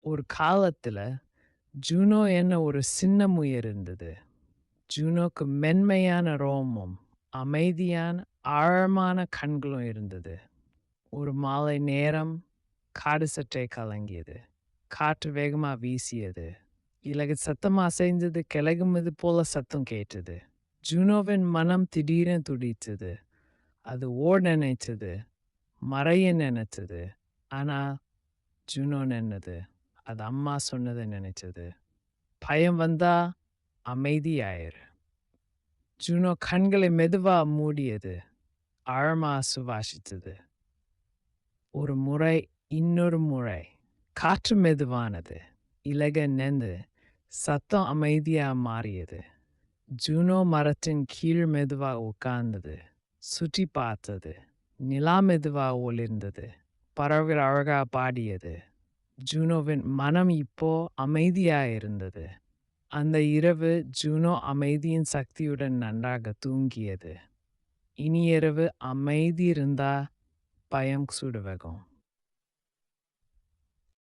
ஒரு காலத்துல ஜூனோ என்ன ஒரு சின்ன முயல் இருந்தது. ஜூனோக்கு மென்மையான ரோமம், அமைதியான ஆழமான கண்களும் இருந்தது. ஒரு மாலை நேரம் காடு சற்றே கலங்கியது. காற்று வேகமா வீசியது. இலகு சத்தமா அசைந்தது. கிளகுமது போல சத்தம் கேட்டது. ஜூனோவின் மனம் திடீரென துடித்தது. அது ஓட நினைச்சது, மறைய நினைச்சது. ஆனா ஜூனோ நின்னது. அது அம்மா சொன்னதை நினைச்சது. பயம் வந்தா அமைதியாயிரு. ஜூனோ கண்களை மெதுவா மூடியது. ஆழமா சுவாசித்தது. ஒரு முறை, இன்னொரு முறை. காற்று மெதுவானது. இலக நின்று சத்தம் அமைதியா மாறியது. ஜூனோ மரத்தின் கீழ் மெதுவா உட்கார்ந்தது. சுற்றி பார்த்தது. நிலா மெதுவா ஒளிர்ந்தது. பறவைகள் அழகா பாடியது. ஜூனோவின் மனம் இப்போ அமைதியா இருந்தது. அந்த இரவு ஜூனோ அமைதியின் சக்தியுடன் நன்றாக தூங்கியது. இனி இரவு அமைதி இருந்தா பயம் சுடுவகும்.